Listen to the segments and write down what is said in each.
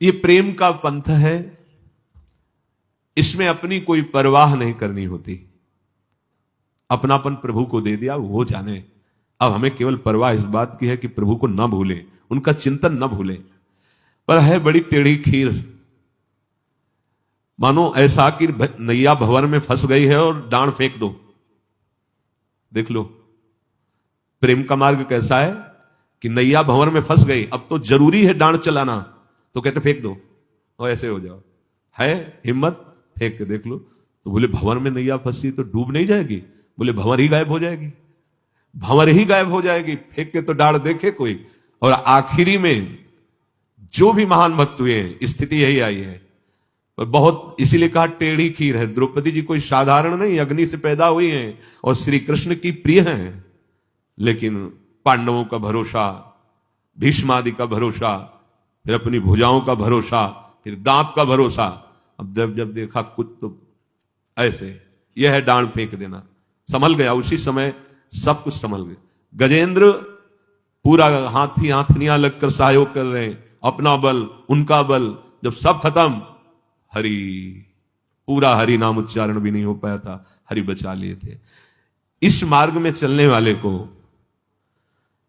ये प्रेम का पंथ है, इसमें अपनी कोई परवाह नहीं करनी होती। अपनापन प्रभु को दे दिया, वो जाने। अब हमें केवल परवाह इस बात की है कि प्रभु को न भूलें, उनका चिंतन न भूलें। पर है बड़ी टेढ़ी खीर। मानो ऐसा कि नैया भंवर में फंस गई है और डांड फेंक दो। देख लो प्रेम का मार्ग कैसा है कि नैया भंवर में फंस गई, अब तो जरूरी है डांड चलाना, तो कहते फेंक दो और ऐसे हो जाओ। है हिम्मत, फेंक के देख लो। तो बोले भंवर में नैया फंसी तो डूब नहीं जाएगी? बोले भंवर ही गायब हो जाएगी, भंवर ही गायब हो जाएगी, फेंक के तो डांड देखे कोई। और आखिरी में जो भी महान भक्त हुए हैं स्थिति यही आई है। पर बहुत इसीलिए कहा टेढ़ी खीर है। द्रौपदी जी कोई साधारण नहीं, अग्नि से पैदा हुई हैं और श्री कृष्ण की प्रिय हैं, लेकिन पांडवों का भरोसा, भीष्मादि का भरोसा, फिर अपनी भुजाओं का भरोसा, फिर दांत का भरोसा। अब जब देखा कुछ तो ऐसे, यह है डांड फेंक देना। संभल गया उसी समय, सब कुछ संभल गया। गजेंद्र पूरा हाथी हाथनियां लगकर सहयोग कर रहे हैं, अपना बल उनका बल, जब सब खत्म, हरि, पूरा हरि नाम उच्चारण भी नहीं हो पाया था, हरि बचा लिए थे। इस मार्ग में चलने वाले को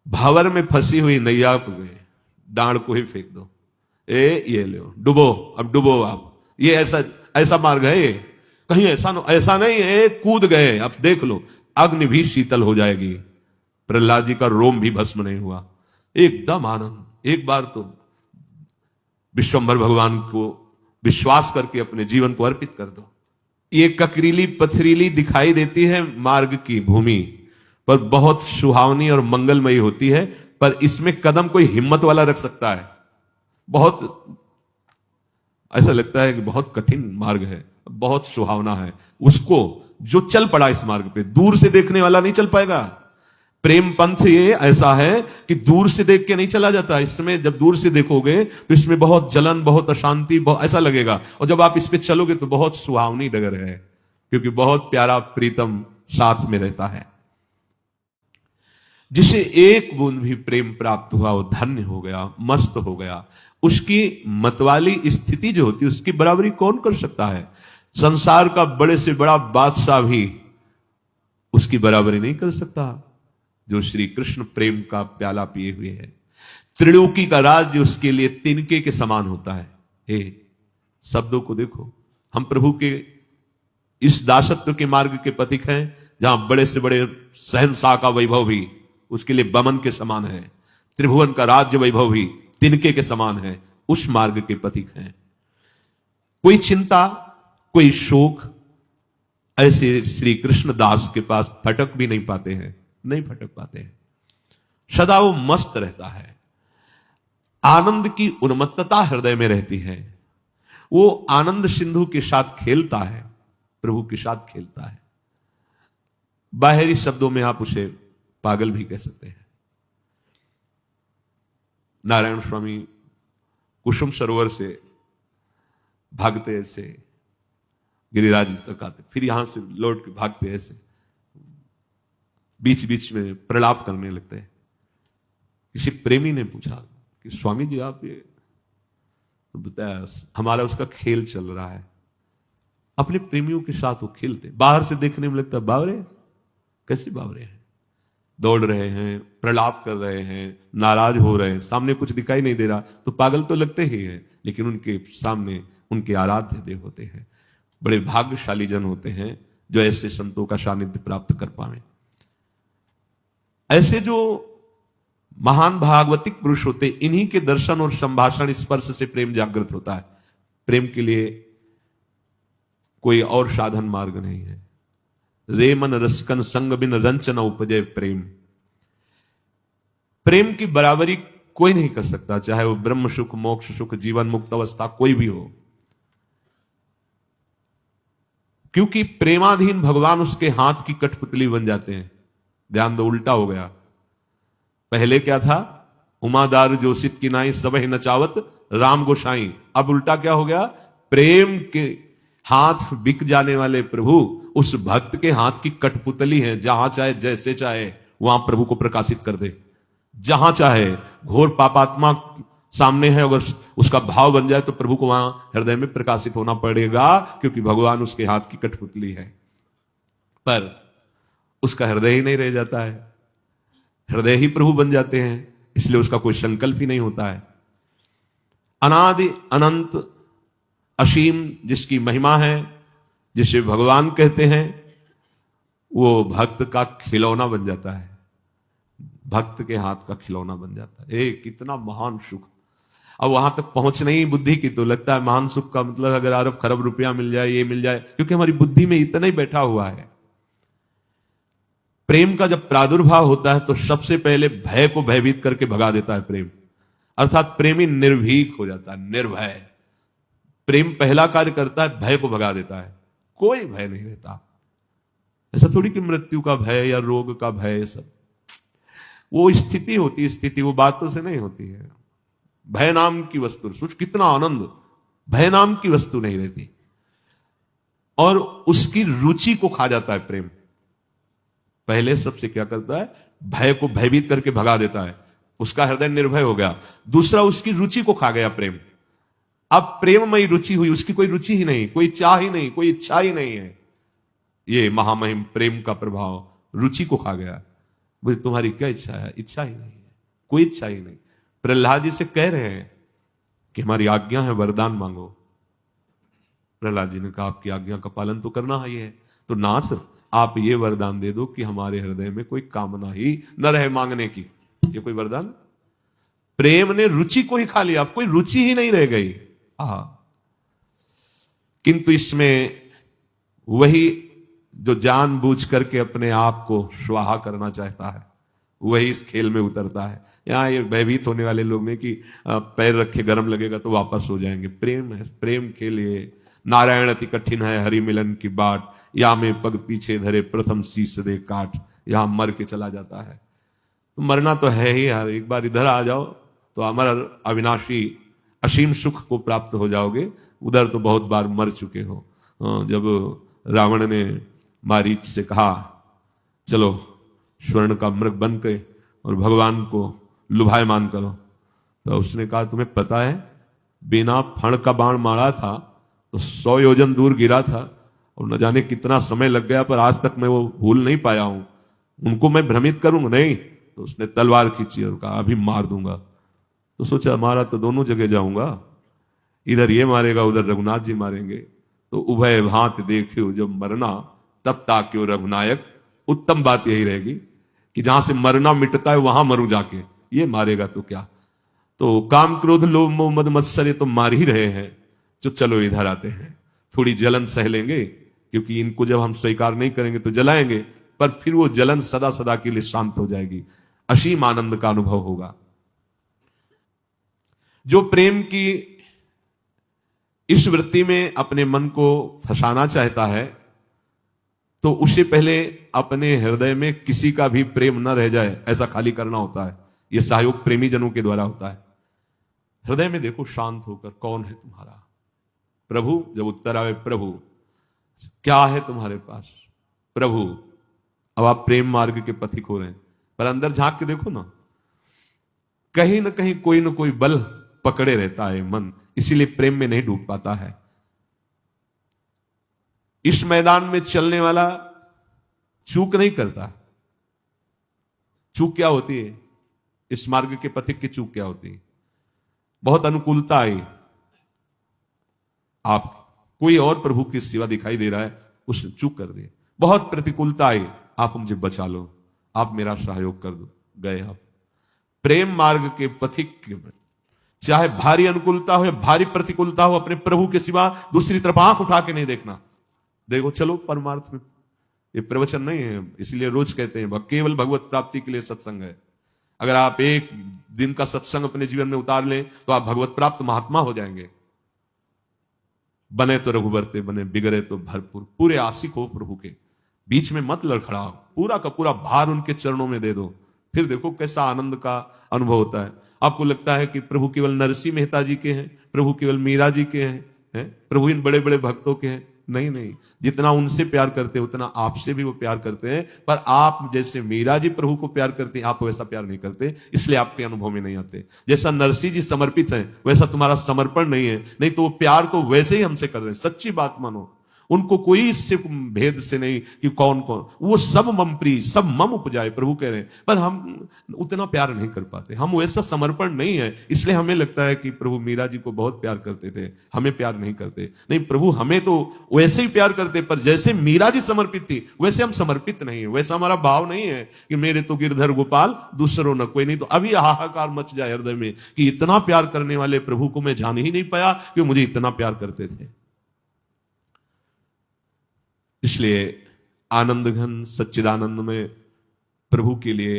भावर में फंसी हुई नैया को डांड को ही फेंक दो, ये लो डुबो, अब डुबो आप। ये ऐसा मार्ग है ये? कहीं ऐसा नहीं है, कूद गए, अब देख लो अग्नि भी शीतल हो जाएगी। प्रहलाद जी का रोम भी भस्म नहीं हुआ, एकदम आनंद। एक बार तो विश्वंभर भगवान को विश्वास करके अपने जीवन को अर्पित कर दो। ये ककरीली पथरीली दिखाई देती है मार्ग की भूमि, पर बहुत सुहावनी और मंगलमयी होती है। पर इसमें कदम कोई हिम्मत वाला रख सकता है। बहुत ऐसा लगता है कि बहुत कठिन मार्ग है, बहुत सुहावना है। उसको जो चल पड़ा इस मार्ग पे, दूर से देखने वाला नहीं चल पाएगा। प्रेम पंथ ये ऐसा है कि दूर से देख के नहीं चला जाता। इसमें जब दूर से देखोगे तो इसमें बहुत जलन, बहुत अशांति, बहुत ऐसा लगेगा। और जब आप इस पे चलोगे तो बहुत सुहावनी डगर है, क्योंकि बहुत प्यारा प्रीतम साथ में रहता है। जिसे एक बूंद भी प्रेम प्राप्त हुआ वो धन्य हो गया, मस्त हो गया। उसकी मतवाली स्थिति जो होती है उसकी बराबरी कौन कर सकता है? संसार का बड़े से बड़ा बादशाह भी उसकी बराबरी नहीं कर सकता जो श्री कृष्ण प्रेम का प्याला पिए हुए है। त्रिलोकी का राज्य उसके लिए तिनके के समान होता है। हे शब्दों को देखो, हम प्रभु के इस दासत्व के मार्ग के पथिक हैं, जहां बड़े से बड़े शहंशाह का वैभव भी उसके लिए बमन के समान है, त्रिभुवन का राज्य वैभव भी तिनके के समान है। उस मार्ग के पथिक हैं। कोई चिंता, कोई शोक ऐसे श्री कृष्ण दास के पास फटक भी नहीं पाते हैं, नहीं फटक पाते हैं। सदा वो मस्त रहता है, आनंद की उन्मत्तता हृदय में रहती है। वो आनंद सिंधु के साथ खेलता है, प्रभु के साथ खेलता है। बाहरी शब्दों में आप उसे पागल भी कह सकते हैं। नारायण स्वामी कुसुम सरोवर से भागते ऐसे गिरिराज तक आते, फिर यहां से लौट के भागते ऐसे, बीच बीच में प्रलाप करने लगते हैं। किसी प्रेमी ने पूछा कि स्वामी जी आप ये, तो बताया हमारा उसका खेल चल रहा है। अपने प्रेमियों के साथ वो खेलते, बाहर से देखने में लगता है बावरे, कैसे बावरे हैं, दौड़ रहे हैं, प्रलाप कर रहे हैं, नाराज हो रहे हैं, सामने कुछ दिखाई नहीं दे रहा तो पागल तो लगते ही हैं, लेकिन उनके सामने उनके आराध्य देव होते हैं। बड़े भाग्यशाली जन होते हैं जो ऐसे संतों का सानिध्य प्राप्त कर पाए। ऐसे जो महान भागवतिक पुरुष होते, इन्हीं के दर्शन और संभाषण स्पर्श से प्रेम जागृत होता है। प्रेम के लिए कोई और साधन मार्ग नहीं है। रे मन रसकन संग बिन रंचन उपजय प्रेम। प्रेम की बराबरी कोई नहीं कर सकता, चाहे वो ब्रह्म सुख, मोक्ष सुख, जीवन मुक्त अवस्था कोई भी हो, क्योंकि प्रेमाधीन भगवान उसके हाथ की कठपुतली बन जाते हैं। ध्यान दो, उल्टा हो गया। पहले क्या था? उमादार जोशित की नाई सब ही नचावत राम गोसाई। अब उल्टा क्या हो गया? प्रेम के हाथ बिक जाने वाले प्रभु उस भक्त के हाथ की कठपुतली है। जहां चाहे जैसे चाहे वहां प्रभु को प्रकाशित कर दे, जहां चाहे घोर पापात्मा सामने है, अगर उसका भाव बन जाए तो प्रभु को वहां हृदय में प्रकाशित होना पड़ेगा, क्योंकि भगवान उसके हाथ की कठपुतली है। पर उसका हृदय ही नहीं रह जाता है, हृदय ही प्रभु बन जाते हैं, इसलिए उसका कोई संकल्प ही नहीं होता है। अनादि अनंत असीम जिसकी महिमा है, जिसे भगवान कहते हैं, वो भक्त का खिलौना बन जाता है, भक्त के हाथ का खिलौना बन जाता है। कितना महान सुख। अब वहां तक पहुंचने ही बुद्धि की, तो लगता है महान सुख का मतलब अगर अरब खरब रुपया मिल जाए, ये मिल जाए, क्योंकि हमारी बुद्धि में इतना ही बैठा हुआ है। प्रेम का जब प्रादुर्भाव होता है तो सबसे पहले भय को भयभीत करके भगा देता है प्रेम, अर्थात प्रेमी निर्भीक हो जाता है, निर्भय। प्रेम पहला कार्य करता है, भय को भगा देता है, कोई भय नहीं रहता। ऐसा थोड़ी कि मृत्यु का भय या रोग का भय, सब वो स्थिति होती है, स्थिति वो बातों से नहीं होती है। भय नाम की वस्तु, सोच कितना आनंद, भय नाम की वस्तु नहीं रहती। और उसकी रुचि को खा जाता है प्रेम। पहले सबसे क्या करता है, भय को भयभीत करके भगा देता है, उसका हृदय निर्भय हो गया। दूसरा, उसकी रुचि को खा गया प्रेम। अब प्रेममयी रुचि हुई, उसकी कोई रुचि ही नहीं, कोई चाह ही नहीं, कोई इच्छा ही नहीं है। ये महामहिम प्रेम का प्रभाव रुचि को खा गया। बोले तुम्हारी क्या इच्छा है? इच्छा ही नहीं है, कोई इच्छा ही नहीं। प्रहलाद जी से कह रहे हैं कि हमारी आज्ञा है, वरदान मांगो। प्रहलाद जी ने कहा आपकी आज्ञा का पालन तो करना ही है, तो नाथ आप ये वरदान दे दो कि हमारे हृदय में कोई कामना ही न रहे मांगने की। ये कोई वरदान? प्रेम ने रुचि को ही खा लिया, अब कोई रुचि ही नहीं रह गई। किंतु इसमें वही जो जानबूझ करके अपने आप को स्वाहा करना चाहता है, वही इस खेल में उतरता है। यहां ये भयभीत होने वाले लोग ने कि पैर रखे गरम लगेगा तो वापस हो जाएंगे। प्रेम है, प्रेम के लिए नारायण अति कठिन है, हरि मिलन की बाट, या में पग पीछे धरे प्रथम शीश दे काट, यहां मर के चला जाता है। तो मरना तो है ही यार, एक बार इधर आ जाओ तो अमर अविनाशी असीम सुख को प्राप्त हो जाओगे। उधर तो बहुत बार मर चुके हो। जब रावण ने मारीच से कहा चलो स्वर्ण का मृग बन के और भगवान को लुभायमान करो, तो उसने कहा तुम्हें पता है बिना फण का बाण मारा था तो 100 योजन दूर गिरा था, और न जाने कितना समय लग गया, पर आज तक मैं वो भूल नहीं पाया हूं। उनको मैं भ्रमित करूंगा नहीं। तो उसने तलवार खींची और कहा अभी मार दूंगा। तो सोचा मारा तो दोनों जगह जाऊंगा, इधर ये मारेगा उधर रघुनाथ जी मारेंगे, तो उभय भांत देखियो जब मरना तब ताक्यो रघुनायक। उत्तम बात यही रहेगी कि जहां से मरना मिटता है वहां मरूं जाके, ये मारेगा तो क्या। तो काम क्रोध लोभ मोह मद मत्सर ये तो मार ही रहे हैं, जो चलो इधर आते हैं, थोड़ी जलन सह लेंगे, क्योंकि इनको जब हम स्वीकार नहीं करेंगे तो जलाएंगे, पर फिर वो जलन सदा सदा के लिए शांत हो जाएगी, असीम आनंद का अनुभव होगा। जो प्रेम की इस वृत्ति में अपने मन को फंसाना चाहता है, तो उसे पहले अपने हृदय में किसी का भी प्रेम न रह जाए ऐसा खाली करना होता है। यह सहयोग प्रेमी जनों के द्वारा होता है। हृदय में देखो शांत होकर, कौन है तुम्हारा प्रभु? जब उत्तर आवे प्रभु, क्या है तुम्हारे पास? प्रभु। अब आप प्रेम मार्ग के पथिक हो रहे हैं, पर अंदर झांक के देखो ना, कहीं ना कहीं कोई ना कोई बल पकड़े रहता है मन, इसीलिए प्रेम में नहीं डूब पाता है। इस मैदान में चलने वाला चूक नहीं करता। चूक क्या होती है? इस मार्ग के पथिक की चूक क्या होती है? बहुत अनुकूलता आई, आप कोई और प्रभु की सेवा दिखाई दे रहा है, उसने चूक कर दी। बहुत प्रतिकूलता आई, आप मुझे बचा लो, आप मेरा सहयोग कर दो, गए आप। प्रेम मार्ग के पथिक के चाहे भारी अनुकूलता हो या भारी प्रतिकूलता हो, अपने प्रभु के सिवा दूसरी तरफ आंख उठा के नहीं देखना। देखो चलो परमार्थ में। ये प्रवचन नहीं है, इसलिए रोज कहते हैं केवल भगवत प्राप्ति के लिए सत्संग है। अगर आप एक दिन का सत्संग अपने जीवन में उतार लें तो आप भगवत प्राप्त महात्मा हो जाएंगे। बने तो रघुबरते बने, बिगड़े तो भरपूर। पूरे आशिक हो प्रभु के, बीच में मत लड़खड़ाओ, पूरा का पूरा भार उनके चरणों में दे दो। फिर देखो कैसा आनंद का अनुभव होता है। आपको लगता है कि प्रभु केवल नरसिंह मेहता जी के हैं, प्रभु केवल मीरा जी के हैं, प्रभु इन बड़े बड़े भक्तों के हैं। नहीं नहीं, जितना उनसे प्यार करते हैं उतना आपसे भी वो प्यार करते हैं, पर आप जैसे मीरा जी प्रभु को प्यार करते हैं, आप वैसा प्यार नहीं करते, इसलिए आपके अनुभव में नहीं आते। जैसा नरसिंह जी समर्पित हैं वैसा तुम्हारा समर्पण नहीं है, नहीं तो वो प्यार तो वैसे ही हमसे कर रहे हैं। सच्ची बात मानो, उनको कोई इससे भेद से नहीं कि कौन कौन, वो सब मम प्रिय, सब मम उपजाए प्रभु कह रहे हैं, पर हम उतना प्यार नहीं कर पाते, हम वैसा समर्पण नहीं है, इसलिए हमें लगता है कि प्रभु मीरा जी को बहुत प्यार करते थे, हमें प्यार नहीं करते। नहीं, प्रभु हमें तो वैसे ही प्यार करते, पर जैसे मीरा जी समर्पित थी वैसे हम समर्पित नहीं है, वैसा हमारा भाव नहीं है कि मेरे तो गिरधर गोपाल दूसरों न कोई। नहीं तो अभी हाहाकार मच जाए हृदय में कि इतना प्यार करने वाले प्रभु को मैं जान ही नहीं पाया कि मुझे इतना प्यार करते थे। इसलिए आनंद घन सच्चिदानंद में प्रभु के लिए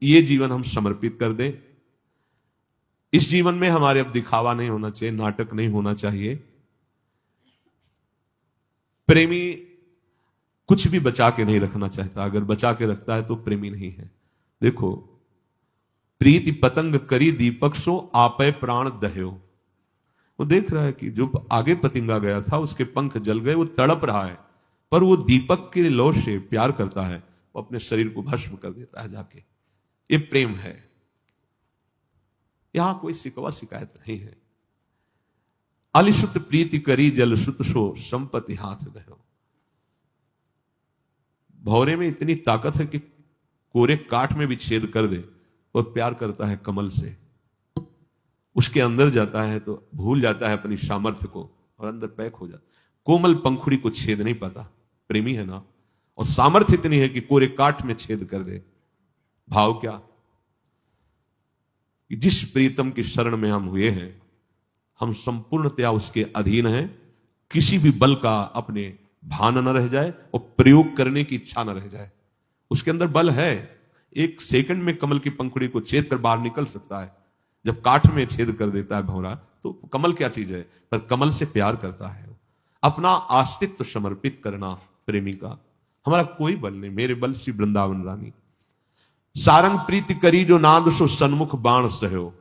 ये जीवन हम समर्पित कर दें। इस जीवन में हमारे अब दिखावा नहीं होना चाहिए, नाटक नहीं होना चाहिए। प्रेमी कुछ भी बचा के नहीं रखना चाहता, अगर बचा के रखता है तो प्रेमी नहीं है। देखो, प्रीति पतंग करी दीपक सो आपे प्राण दह्यो। वो देख रहा है कि जो आगे पतंगा गया था उसके पंख जल गए, वो तड़प रहा है, पर वो दीपक के लौ से प्यार करता है, वो अपने शरीर को भस्म कर देता है जाके। ये प्रेम है, यहां कोई शिकवा शिकायत नहीं है। अलिशुत प्रीति करी जलसुत सो संपत्ति हाथ गयो। भौरे में इतनी ताकत है कि कोरे काठ में भी छेद कर दे। वो प्यार करता है कमल से, उसके अंदर जाता है तो भूल जाता है अपनी सामर्थ्य को और अंदर पैक हो जाता। कोमल पंखुड़ी को छेद नहीं पाता, प्रेमी है ना, और सामर्थ्य इतनी है कि कोरे काठ में छेद कर दे। भाव क्या कि जिस प्रीतम की शरण में हम हुए हैं, हम संपूर्णतया उसके अधीन हैं। किसी भी बल का अपने भान न रह जाए और प्रयोग करने की इच्छा न रह जाए। उसके अंदर बल है, एक सेकंड में कमल की पंखुड़ी को छेद कर बाहर निकल सकता है। जब काठ में छेद कर देता है भौरा, तो कमल क्या चीज है, पर कमल से प्यार करता है। अपना अस्तित्व समर्पित करना प्रेमी का। हमारा कोई बल नहीं, मेरे बल श्री वृंदावन रानी। सारंग प्रीति करी जो नाद सो सन्मुख बाण सहयो।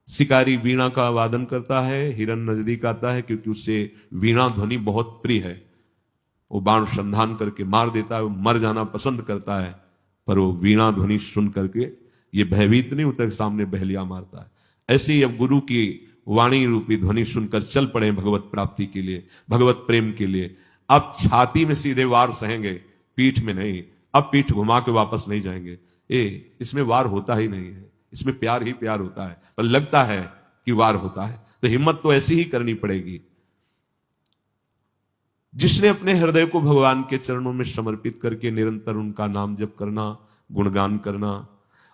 शिकारी वीणा का वादन करता है, हिरन नजदीक आता है क्योंकि उसे वीणा ध्वनि बहुत प्रिय है। वो बाण संधान करके मार देता है, वो मर जाना पसंद करता है, पर वो वीणा ध्वनि सुन करके ये भयभीत नहीं होता, सामने बहलिया मारता है। ऐसे ही अब गुरु की वाणी रूपी ध्वनि सुनकर चल पड़े भगवत प्राप्ति के लिए, भगवत प्रेम के लिए। अब छाती में सीधे वार सहेंगे, पीठ में नहीं। अब पीठ घुमा के वापस नहीं जाएंगे। इसमें वार होता ही नहीं है, इसमें प्यार ही प्यार होता है, पर लगता है कि वार होता है। तो हिम्मत तो ऐसी ही करनी पड़ेगी। जिसने अपने हृदय को भगवान के चरणों में समर्पित करके निरंतर उनका नाम जप करना, गुणगान करना,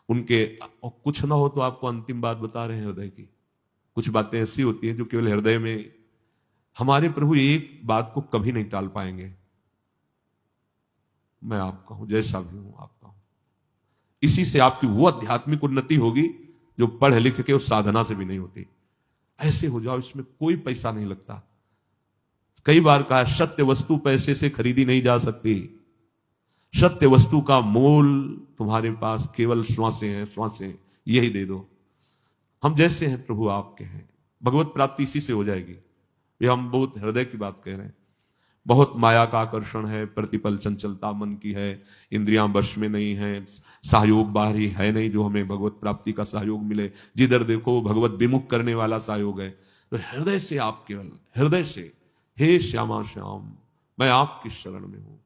उनके कुछ ना हो तो आपको अंतिम बात बता रहे हैं हृदय की। कुछ बातें ऐसी होती हैं जो केवल हृदय में, हमारे प्रभु एक बात को कभी नहीं टाल पाएंगे, मैं आपका हूं, जैसा भी हूं आपका हूं। इसी से आपकी वो आध्यात्मिक उन्नति होगी जो पढ़ लिख के उस साधना से भी नहीं होती। ऐसे हो जाओ, इसमें कोई पैसा नहीं लगता। कई बार कहा, सत्य वस्तु पैसे से खरीदी नहीं जा सकती। सत्य वस्तु का मोल तुम्हारे पास केवल श्वासें हैं, श्वासें, यही दे दो। हम जैसे हैं प्रभु आपके हैं, भगवत प्राप्ति इसी से हो जाएगी। ये हम बहुत हृदय की बात कह रहे हैं। बहुत माया का आकर्षण है, प्रतिपल चंचलता मन की है, इंद्रियां वश में नहीं है, सहयोग बाहरी है नहीं जो हमें भगवत प्राप्ति का सहयोग मिले। जिधर देखो भगवत विमुख करने वाला सहयोग है। तो हृदय से आप केवल हृदय से, हे श्यामा श्याम मैं आपकी शरण में हूं,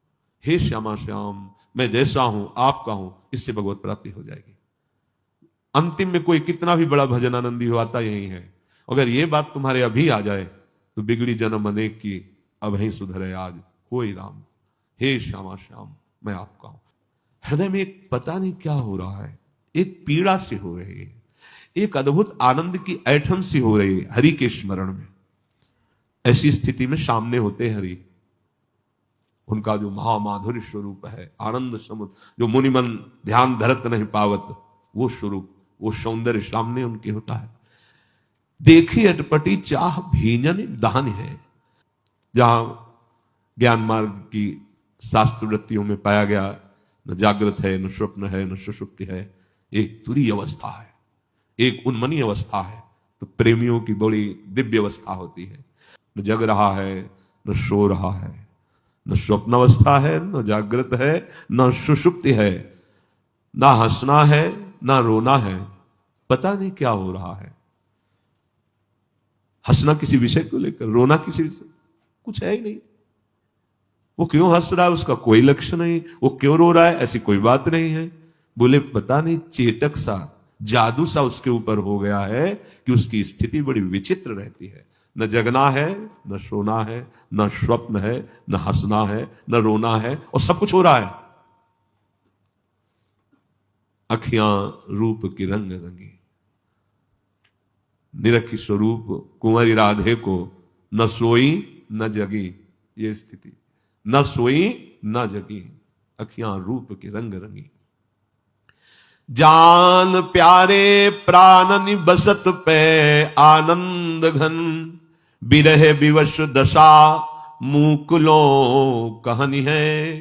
हे श्यामा श्याम मैं जैसा हूं आपका हूं, इससे भगवत प्राप्ति हो जाएगी। अंतिम में कोई कितना भी बड़ा भजन आनंदी हो, आता यही है। अगर ये बात तुम्हारे अभी आ जाए तो बिगड़ी जन्म अनेक की अब ही सुधरे आज कोई राम, हे श्यामा श्याम मैं आपका हूं। हृदय में एक पता नहीं क्या हो रहा है, एक पीड़ा सी हो रही है, एक अद्भुत आनंद की ऐठन सी हो रही है हरि के स्मरण में। ऐसी स्थिति में सामने होते हरि, उनका जो महामाधुर्य स्वरूप है, आनंद समुद्र, जो मुनिमन ध्यान धरत नहीं पावत, वो स्वरूप, वो सौंदर्य सामने उनके होता है। देखी अटपटी चाह भीजन दान है। जहां ज्ञान मार्ग की शास्त्र वृत्तियों में पाया गया, न जागृत है, न स्वप्न है, न सुषुप्ति है, एक तुरीय अवस्था है, एक उन्मनी अवस्था है। तो प्रेमियों की बड़ी दिव्य अवस्था होती है। न जग रहा है, न सो रहा है, न स्वप्नावस्था है, न जागृत है, न सुषुप्ति है, ना हंसना है ना रोना है, पता नहीं क्या हो रहा है। हंसना किसी विषय को लेकर, रोना किसी विषय, कुछ है ही नहीं। वो क्यों हंस रहा है उसका कोई लक्ष्य नहीं, वो क्यों रो रहा है ऐसी कोई बात नहीं है। बोले पता नहीं चेटक सा, जादू सा उसके ऊपर हो गया है कि उसकी स्थिति बड़ी विचित्र रहती है। न जगना है, न सोना है, न स्वप्न है, न हंसना है, न रोना है, और सब कुछ हो रहा है। अखियां रूप की रंग रंगी, निरखी स्वरूप कुंवरी राधे को न सोई न जगी, ये स्थिति, न सोई न जगी, अखियां रूप की रंग रंगी। जान प्यारे प्राणनि बसत पे आनंद घन, बिरह विवश दशा मुकुलो कहनी है।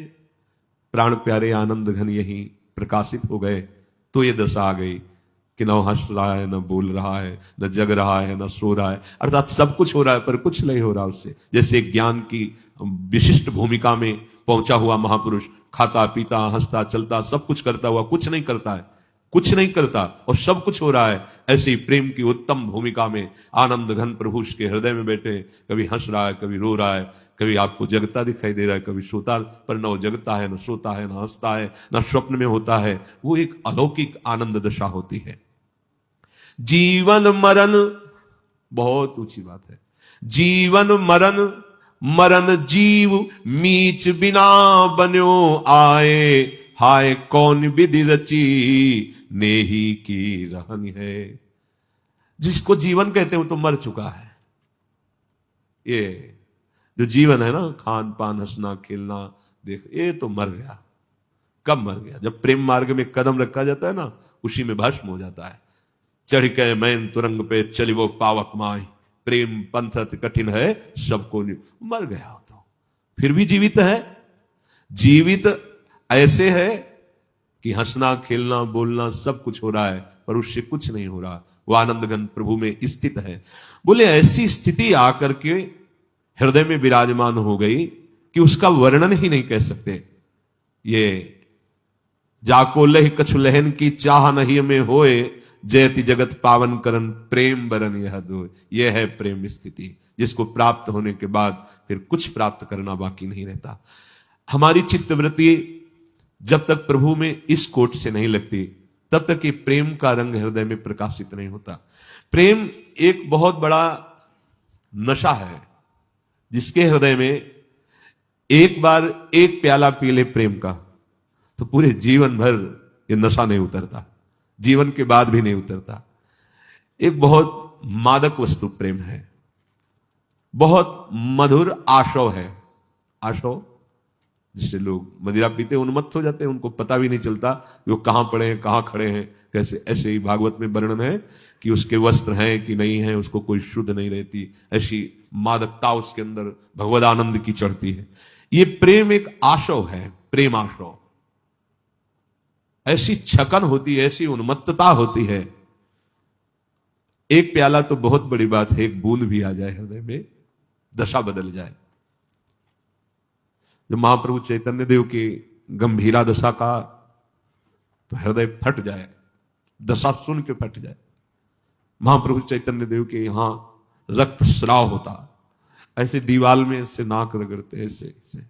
प्राण प्यारे आनंद घन यही प्रकाशित हो गए तो ये दशा आ गई कि न हंस रहा है, न बोल रहा है, न जग रहा है, न सो रहा है, अर्थात सब कुछ हो रहा है पर कुछ नहीं हो रहा उससे। जैसे ज्ञान की विशिष्ट भूमिका में पहुंचा हुआ महापुरुष खाता पीता हंसता चलता सब कुछ करता हुआ कुछ नहीं करता है, कुछ नहीं करता और सब कुछ हो रहा है। ऐसे ही प्रेम की उत्तम भूमिका में आनंद घन प्रभु के हृदय में बैठे, कभी हंस रहा है, कभी रो रहा है, कभी आपको जगता दिखाई दे रहा है, कभी सोता, पर न वो जगता है, न सोता है, न हंसता है, न स्वप्न में होता है। वो एक अलौकिक आनंद दशा होती है। जीवन मरण, बहुत ऊंची बात है, जीवन मरण, मरण जीव मीच बिना बन्यो आए, हाय कौन विधि रची नेही की रहन है। जिसको जीवन कहते हैं वो तो मर चुका है। ये जो जीवन है ना, खान पान हंसना खेलना देख, ये तो मर गया। कब मर गया? जब प्रेम मार्ग में कदम रखा जाता है ना, उसी में भस्म हो जाता है। चढ़ के मैन तुरंग पे चली वो पावक माई, प्रेम पंथत कठिन है सबको, मर गया हो तो फिर भी जीवित है। जीवित ऐसे है कि हंसना खेलना बोलना सब कुछ हो रहा है पर उससे कुछ नहीं हो रहा, वो आनंदघन प्रभु में स्थित है। बोले ऐसी स्थिति आकर के हृदय में विराजमान हो गई कि उसका वर्णन ही नहीं कह सकते। ये जाको लह कछु लहन की चाह नहीं में होए, जयति जगत पावन करन प्रेम बरन यह दो। यह है प्रेम स्थिति, जिसको प्राप्त होने के बाद फिर कुछ प्राप्त करना बाकी नहीं रहता। हमारी चित्तवृत्ति जब तक प्रभु में इस कोट से नहीं लगती तब तक ये प्रेम का रंग हृदय में प्रकाशित नहीं होता। प्रेम एक बहुत बड़ा नशा है, जिसके हृदय में एक बार एक प्याला पी ले प्रेम का तो पूरे जीवन भर ये नशा नहीं उतरता, जीवन के बाद भी नहीं उतरता। एक बहुत मादक वस्तु प्रेम है, बहुत मधुर आशव है। आशव जिससे लोग मदिरा पीते उन्मत्त हो जाते हैं, उनको पता भी नहीं चलता कि वो कहां पड़े हैं कहां खड़े हैं कैसे। ऐसे ही भागवत में वर्णन है कि उसके वस्त्र हैं कि नहीं है, उसको कोई शुद्ध नहीं रहती, ऐसी मादकता उसके अंदर भगवद आनंद की चढ़ती है। ये प्रेम एक आशव है, प्रेम आशव। ऐसी छकन होती है, ऐसी उन्मत्तता होती है। एक प्याला तो बहुत बड़ी बात है, एक बूंद भी आ जाए हृदय में दशा बदल जाए। जब महाप्रभु चैतन्य देव की गंभीरा दशा का तो हृदय फट जाए, दशा सुन के फट जाए। महाप्रभु चैतन्य देव के यहां रक्त स्राव होता, ऐसे दीवाल में ऐसे नाक रगड़ते ऐसे ऐसे।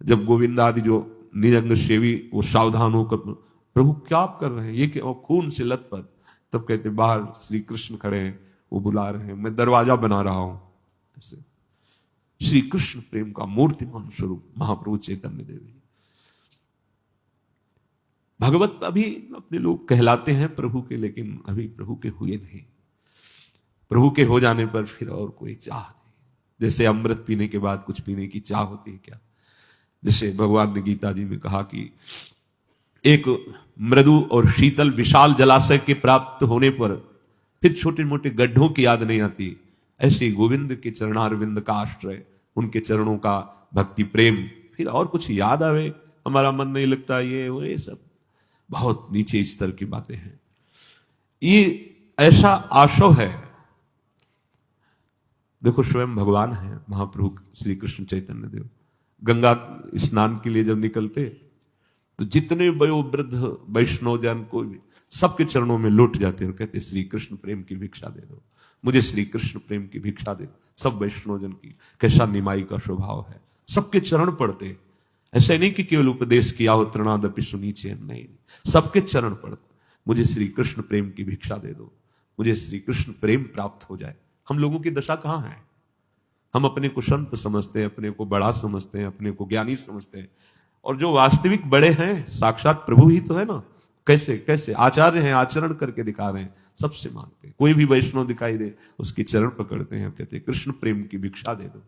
जब गोविंद आदि जो निजंग सेवी वो सावधान होकर प्रभु क्या आप कर रहे हैं, ये क्या, खून से लथपथ। तब कहते बाहर श्री कृष्ण खड़े हैं, वो बुला रहे हैं, मैं दरवाजा बना रहा हूं। ऐसे श्री कृष्ण प्रेम का मूर्तिमान स्वरूप महाप्रभु चैतन्य देव। भगवत अभी अपने लोग कहलाते हैं प्रभु के, लेकिन अभी प्रभु के हुए नहीं। प्रभु के हो जाने पर फिर और कोई चाह नहीं। जैसे अमृत पीने के बाद कुछ पीने की चाह होती है क्या, जैसे भगवान ने गीता जी में कहा कि एक मृदु और शीतल विशाल जलाशय के प्राप्त होने पर फिर छोटे मोटे गड्ढों की याद नहीं आती, ऐसे गोविंद के चरणारविंद का आश्रय, उनके चरणों का भक्ति प्रेम, फिर और कुछ याद आवे हमारा मन नहीं लगता, ये सब बहुत नीचे स्तर की बातें हैं। ये ऐसा आशव है देखो स्वयं भगवान है महाप्रभु श्री कृष्ण चैतन्य देव, गंगा स्नान के लिए जब निकलते तो जितने वयोवृद्ध वैष्णव जन को भी सबके चरणों में लौट जाते और कहते श्री कृष्ण प्रेम की भिक्षा दे दो, मुझे श्री कृष्ण प्रेम की भिक्षा दे दो। सब वैष्णव जन की कैसा निमाई का स्वभाव है, सबके चरण पड़ते। ऐसा नहीं कि केवल उपदेश किया हो तृणादपि सुनीचे, नहीं, सबके चरण पड़ते। मुझे श्री कृष्ण प्रेम की भिक्षा दे दो, मुझे श्री कृष्ण प्रेम प्राप्त हो जाए। हम लोगों की दशा कहां है? हम अपने को संत समझते हैं, अपने को बड़ा समझते हैं, अपने को ज्ञानी समझते हैं, और जो वास्तविक बड़े हैं साक्षात प्रभु ही तो है ना। कैसे कैसे आचार्य हैं, आचरण करके दिखा रहे हैं, सबसे मांगते हैं। कोई भी वैष्णव दिखाई दे उसके चरण पकड़ते हैं, कहते हैं कृष्ण प्रेम की भिक्षा दे दो।